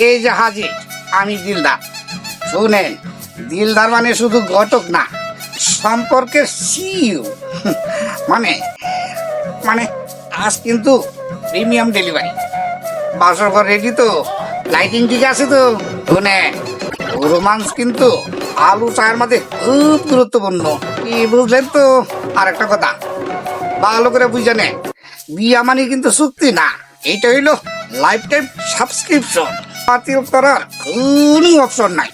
এই যে হাজির আমি দিলদার। শুনেন, দিলদার মানে শুধু ঘটক না, সম্পর্কের সিইও। মানে মানে আজ কিন্তু প্রিমিয়াম ডেলিভারি। বাসর ঘর রেডি তো? লাইটিং ঠিক আছে তো? শুনেন, রোমান্স কিন্তু আলু চায়ের মধ্যে খুব গুরুত্বপূর্ণ। কি বুঝলেন তো? আর একটা কথা ভালো করে বুঝে নেন, বিয়া মানে কিন্তু চুক্তি না, এটা হইলো লাইফ টাইম সাবস্ক্রিপশন। বাতিল করার কোনো অপশন নাই।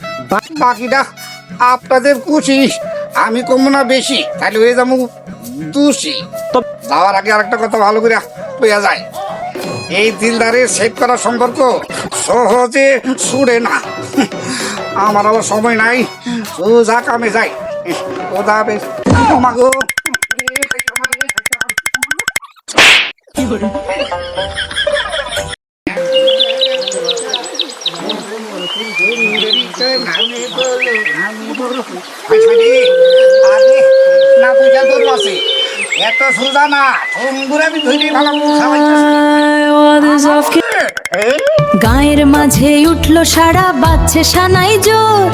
বাকিটা আপনাদের খুশি। আমি কম না বেশি, তাহলে হয়ে যাবো দোষী। যাওয়ার আগে আরেকটা কথা ভালো করে বোঝা যায়, এই দিলদারের সেট করা সম্পর্ক সহজে ছুড়ে না। আমার আবার সময় নাই, সোজা কামে যাই। ওদা বেশ মাগো। এত সোজা না, আমি ধরে ভালো গায়ের মাঝে উঠলো সারা, বাজছে সানাই জোর।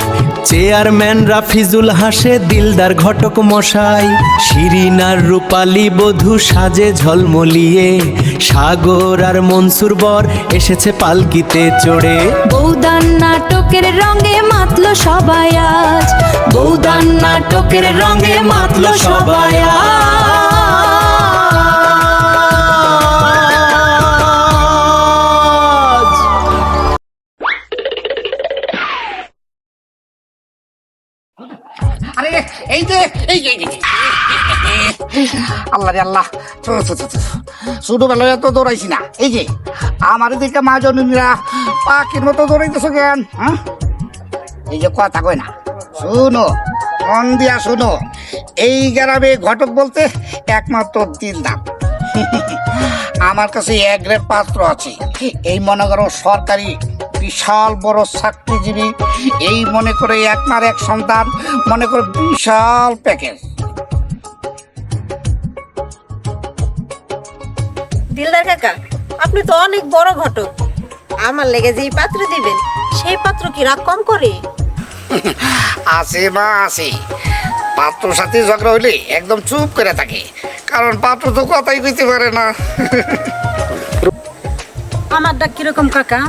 চেয়ারম্যান রাফিজুল হাসে, দিলদার ঘটক মশাই। শিরিনার রূপালী বধূ সাজে ঝলমলিয়ে, সাগর আর মনসুর বর এসেছে পালকিতে চড়ে। বৌদান নাটকের রঙে মাতলো সবাই আজ, বৌদান নাটকের রঙে মাতলো সবাই আজ। আরে এই যে এই আল্লাহ রে আল্লাহ, ছোটবেলায় তো দৌড়াইছি না। এই যে আমার দিকে মা জননীরা পাখির মতো দৌড়াইতেছো কেন? হ্যাঁ, এই যে কথা কয় না, শুনো, মন দিয়া শুনো। এই গ্রামে ঘটক বলতে একমাত্র দিলদার। আমার কাছে এক গ্রেড পাত্র আছে। এই মনে করো সরকারি বিশাল বড় চাকরিজীবী, এই মনে করে এক মার এক সন্তান, মনে করে বিশাল প্যাকেজ। দিলদার কাকা, আপনি তো অনেক বড় ঘটক, আমার লেগে যেই পাত্র দিবেন সেই পাত্র কি রাগ কম করে? আছে বা আছে, পাত্রর সাথে ঝগড়া হইলে একদম চুপ করে থাকে, কারণ পাত্র তো কথাই কইতে পারে না। আমার ডাক কিরকম কাকা?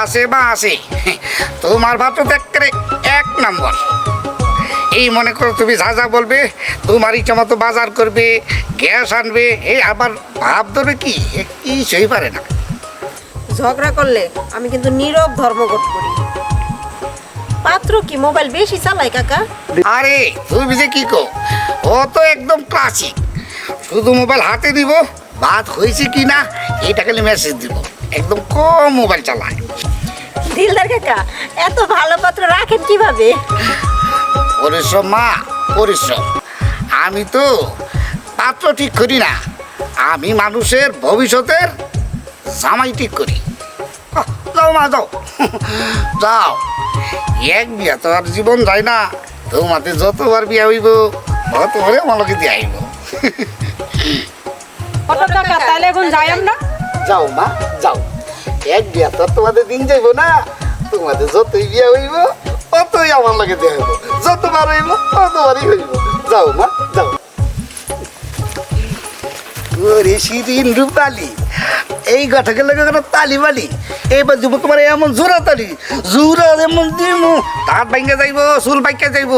আছে বা আছে, তোমার পাত্র তো এক নম্বর। এই মনে করো তুমি যা যা বলবে, তোমার ইচ্ছা মতো বাজার করবে, গ্যাস আনবে, এই আবার ভাব ধরবে কি কিছুই পারে না। ঝগড়া করলে আমি কিন্তু নীরব ধর্মঘট করি। পাত্র কি মোবাইল বেশি চালায় কাকা? আরে তুমি যে কি কো, ও তো একদম ক্লাসিক। শুধু মোবাইল হাতে দিব, ভাত হয়েছে কি না এটা খালি মেসেজ দিব, একদম কম মোবাইল চালায়। দিলদার কাকা, এত ভালো পাত্র রাখেন কিভাবে? পরিশ্রম মা, পরিশ্রম। আমি তো পাত্র ঠিক করি না, আমি মানুষের ভবিষ্যতের জামাই ঠিক করি। যাও মা যাও, যাও। এক বিয়া তো আর জীবন যায় না, তোমাদের যতবার বিয়া হইব ততবারে আমাকে দিয়ে আইব। তাহলে এখন যাই আমরা। যাও মা যাও, এক বিয়া তো তোমাদের দিন যাইব না, তোমাদের যতই বিয়া হইব ততই আমার লাগে দিয়ে হইব, যতবার হইব ততবারই হইব। যাও মা যাও। ওরে শিরিন রূপালি, এই ঘটকের লাগে কোনো তালি বালি, এইবার দিব তোমার এমন জোড়া তালি, জোড়া এমন দিব তার ভাঙ্গা যাইব, চুল বাইকা যাইব,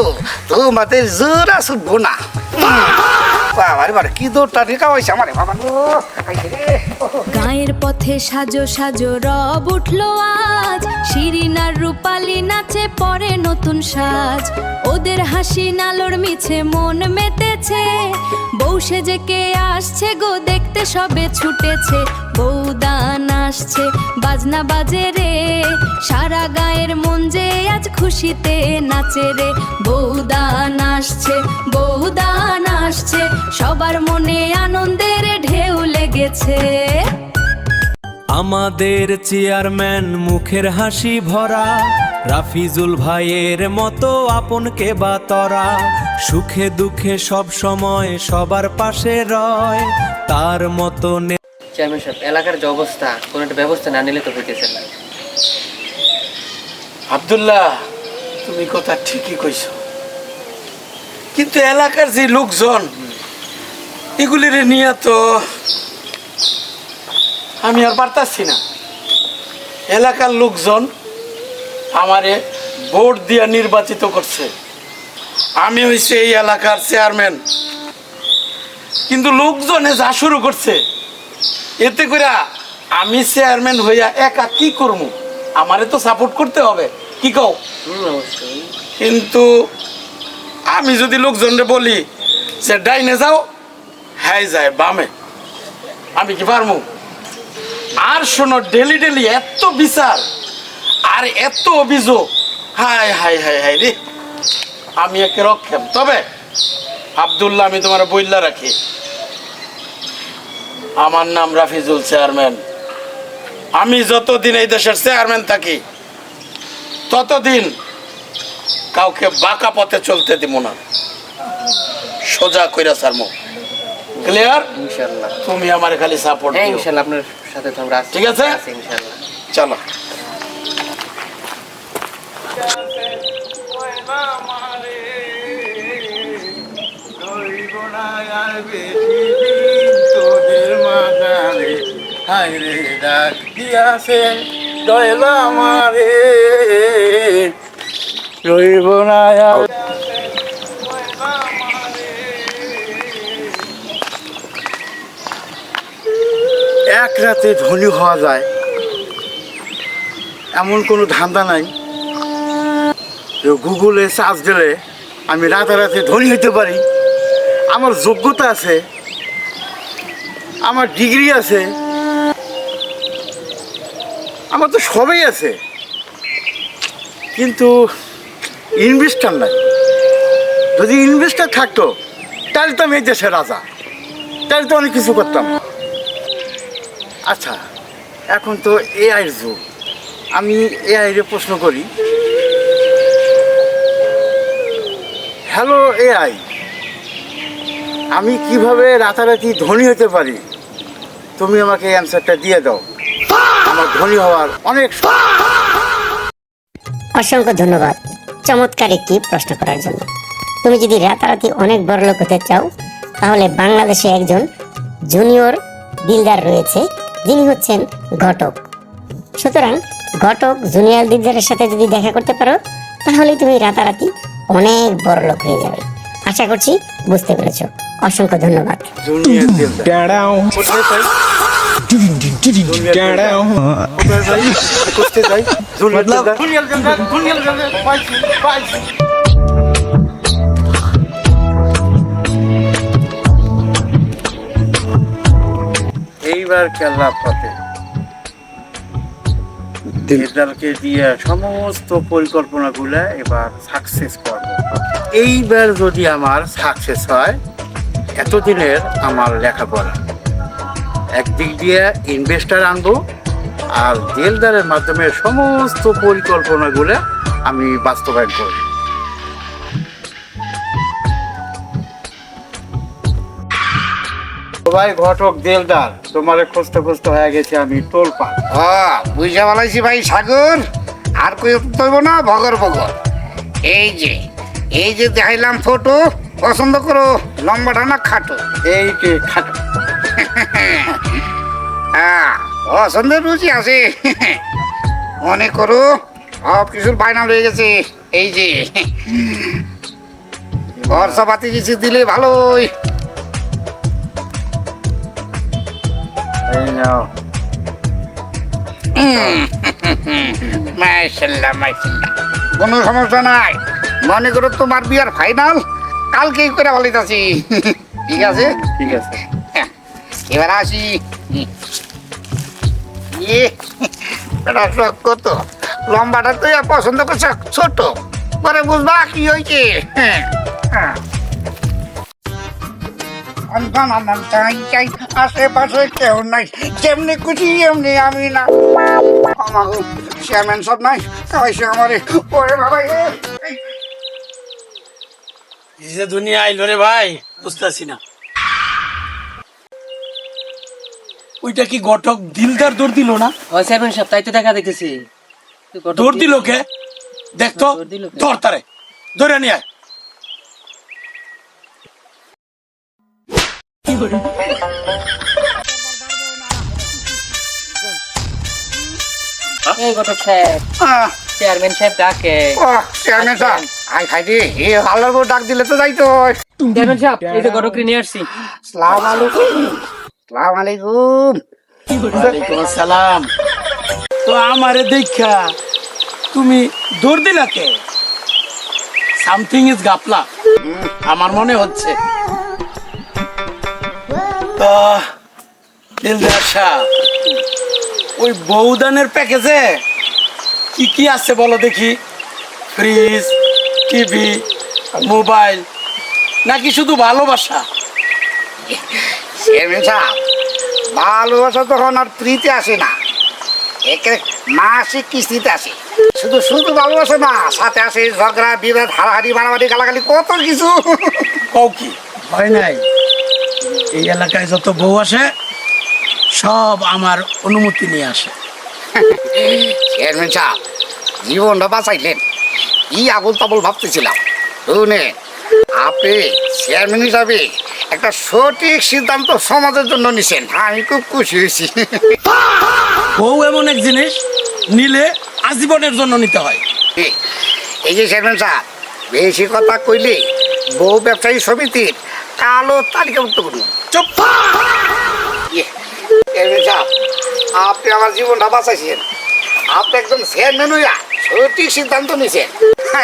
তোমাদের জোড়া ছুটবো না। বাবারে বারে কি দৌড়টা রেখা হয়েছে আমার বাবা। গায়ের পথে সাজো সাজো রব উঠলো আজ, শিরিনার রূপালী নাচে পরে নতুন সাজ। ওদের হাসি নালোর মিছে মন মেতেছে, বউ সেজে কে আসছে গো দেখতে সবে ছুটেছে। বৌদান আসছে বাজনা বাজে রে, সারা গায়ের মন যে আজ খুশিতে নাচে রে। বৌদান আসছে, বৌদান আসছে, সবার মনে আনন্দের ঢেউ লেগেছে। আমাদের চেয়ারম্যান মুখের হাসি ভরা, রাফিজুল ভাইয়ের মতো আপন কে বা তরা। সুখে দুঃখে সব সময় সবার পাশে রয়, তার মতো চেয়ারম্যান সাহেব, এলাকার যে অবস্থা, কোনো একটা ব্যবস্থা না নিলে তো হইতেছে না। আব্দুল্লাহ, তুমি কথা ঠিকই কইছো, কিন্তু এলাকার যে লোকজন এগুলির নিয়ে তো আমি আর পারতাছি না। এলাকার লোকজন আমারে ভোট দিয়া নির্বাচিত করছে, আমি হইছি এই এলাকার চেয়ারম্যান, কিন্তু লোকজনে যা শুরু করছে এতে করে আমি চেয়ারম্যান হইয়া একা কি করবো? আমারে তো সাপোর্ট করতে হবে, কি কও? অবশ্যই। কিন্তু আমি যদি লোকজনরে বলি যে ডাইনে যাও, হ্যাঁ যায় বামে, আমি কি পারবো? আর শোনো, ডেলি ডেলি এত বিচার আর এত অভিযোগ, হাই হাই হাই হাই রে, আমি একে রক্ষেম। তবে আব্দুল্লাহ, আমি তোমার বইল্লা রাখি, আমার নাম রাফিজুল চেয়ারম্যান। আমি যতদিন এই দেশের চেয়ারম্যান থাকি ততদিন কাউকে বাঁকা পথে চলতে দিব না, সোজা কইরা ছাড়মু। ক্লিয়ার? ইনশাআল্লাহ। তুমি আমার খালি সাপোর্ট হ্যাঁ দিও। ইনশাআল্লাহ, আপনার সাথে তো আমরা আছি। ঠিক আছে? ইনশাআল্লাহ। চলো। রইব না এক রাতে ধনী হওয়া যায় এমন কোনো ধান্দা নাই যে গুগলে সার্চ দিলে আমি রাতারাতি ধনী হতে পারি। আমার যোগ্যতা আছে, আমার ডিগ্রি আছে, আমার তো সবই আছে, কিন্তু ইনভেস্টার নাই। যদি ইনভেস্টার থাকতো তাহলে তো আমি এই দেশের রাজা, তাহলে তো অনেক কিছু করতাম। আচ্ছা, এখন তো এআইয়ের যুগ, আমি এআইরে প্রশ্ন করি, হ্যালো এআই, আমি কিভাবে রাতারাতি ধনী হতে পারি? তুমি আমাকে অ্যান্সারটা দিয়ে দাও, আমার ধনী হওয়ার অনেক অসংখ্য ধন্যবাদ চমৎকার একটি প্রশ্ন করার জন্য। তুমি যদি রাতারাতি অনেক বড় লোক হতে চাও, তাহলে বাংলাদেশে একজন জুনিয়র দিলদার রয়েছে, যিনি হচ্ছেন ঘটক। সুতরাং ঘটক জুনিয়র দিলদারের সাথে যদি দেখা করতে পারো, তাহলে তুমি রাতারাতি অনেক বড় লোক হয়ে যাবে। আশা করছি বুঝতে পেরেছো। অসংখ্য ধন্যবাদ। জুনিয়র দিলদার কোথায় পাই? কোথায় যাই? করতে যাই? জুনিয়র দিলদার পাইছি, পাইছি। এইবার খেলা পথে দিলদারকে দিয়ে সমস্ত পরিকল্পনাগুলো এবার সাকসেস করব। এইবার যদি আমার সাকসেস হয়, এতদিনের আমার লেখাপড়া একদিক দিয়ে ইনভেস্টার আনবো, আর দিলদারের মাধ্যমে সমস্ত পরিকল্পনাগুলো আমি বাস্তবায়ন করব। ভাই ঘটক দিলদার, তোমারে খুঁজতে খুঁজতে হয়ে গেছে আমি টোলপা। বুঝা বলাইছি ভাই সাগর, আর কই তৈব না ভগর ভগর। এই যে দেখাইলাম ফটো, পছন্দ করো লম্বাটা না খাটো? এই যে খাটো। হ্যাঁ, পছন্দের রুচি আছে। মনে করো সব কিছুর বায়না রয়ে গেছে। এই যে খরচাপাতি কিছু দিলে ভালোই। এই নাও। মাশাআল্লাহ মাশাআল্লাহ, কোনো সমস্যা নাই। মনে করো তোমার বিয়ার ফাইনাল কালকেই করে বলিতাছি। ঠিক আছে? ঠিক আছে। এবার আসি। এটা শখ কত, লম্বাটা তুই পছন্দ করছ ছোট, পরে বুঝবা কি হয়েছে। আশেপাশে কেউ নাই, যেমনি খুশি এমনি আমি না। আমার চেয়ারম্যান সব নাই, সে আমার বাবাই। এই যে দুনিয়া আইলো রে ভাই, বুঝতেছি না। ওইটা কি ঘটক দিলদার দৌড় দিল না? ও চেয়ারম্যান সাহেব তাই তো দেখা দেখতেছি। দৌড় দিল কে? দেখতো, দৌড় দিল কে? ধর তারে, ধরে নিয়ে আয়। এই ঘটক সাহেব, চেয়ারম্যান সাহেব ডাকে। চেয়ারম্যান সাহেব আই খাইদি এ আল্লাহর বউ ডাক দিলে তো যাইতো। চেয়ারম্যান সাহেব এই যে ঘটক নিয়ে আসছি। সালাম আলাইকুম। সালাম আলাইকুম। ওয়ালাইকুম আসসালাম। তো আমারে দেখা তুমি দৌড় দিলা কে? সামথিং ইজ গাপলা, আমার মনে হচ্ছে। তো দিলদার সাহেব, ওই বউদানের প্যাকেজে কি কি আছে বলো দেখি? ফ্রিজ, টিভি, মোবাইল, নাকি শুধু ভালোবাসা? চেয়ারম্যান সাহেব ভালোবাসা তখন আর ফ্রিতে আসে না, একে মাসিক কিস্তিতে আসে। শুধু শুধু ভালোবাসা না, সাথে আসে ঝগড়া বিবাদ হারাহারি মারামারি গালাগালি কত কিছু। কও কি হয় নাই? এই এলাকায় যত বউ আসে সব আমার অনুমতি নিয়ে আসে। চেয়ারম্যান সাহেব জীবনটা বাঁচাইলেন, কি আবল তাবল ভাবতেছিলাম। শুনে আপনি চেয়ারম্যান হিসাবে একটা সঠিক সিদ্ধান্ত সমাজের জন্য নিছেন, আমি খুব খুশি হয়েছি। বউ এমন এক জিনিস, নিলে আজীবনের জন্য নিতে হয়। এই যে চেয়ারম্যান সাহেব বেশি কথা কইলে বউ ব্যবসায়ী সমিতির কালো তালিকাভুক্ত করুন। চুপ! চেয়ারম্যান সাহেব আপনি আমার জীবনটা বাঁচাইছেন, আপনি একদম চেয়ারম্যান হইয়া সঠিক সিদ্ধান্ত নিছেন।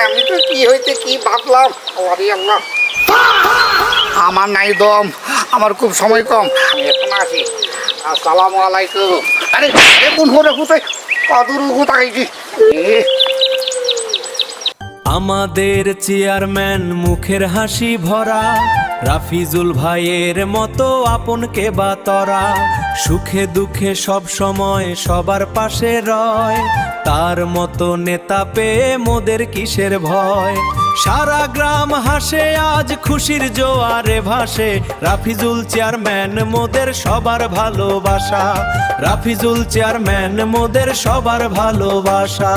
আমি তো কি হইতে কি ভাবলাম। আরে আল্লাহ, আমার নাই দম, আমার খুব সময় কম, আমি এখন আসি। আসসালামু আলাইকুম। আরে কোন হরে কোথায় কদর কোথায় কি? আমাদের চেয়ারম্যান মুখের হাসি ভরা, রাফিজুল ভাইয়ের মতো আপনকে বা তরা, সুখে দুঃখে সব সময় সবার পাশে রয়, তার মতো নেতা পেয়ে মোদের কিসের ভয়। সারা গ্রাম হাসে আজ খুশির জোয়ারে ভাসে, রাফিজুল চেয়ারম্যান মোদের সবার ভালোবাসা, রাফিজুল চেয়ারম্যান মোদের সবার ভালোবাসা।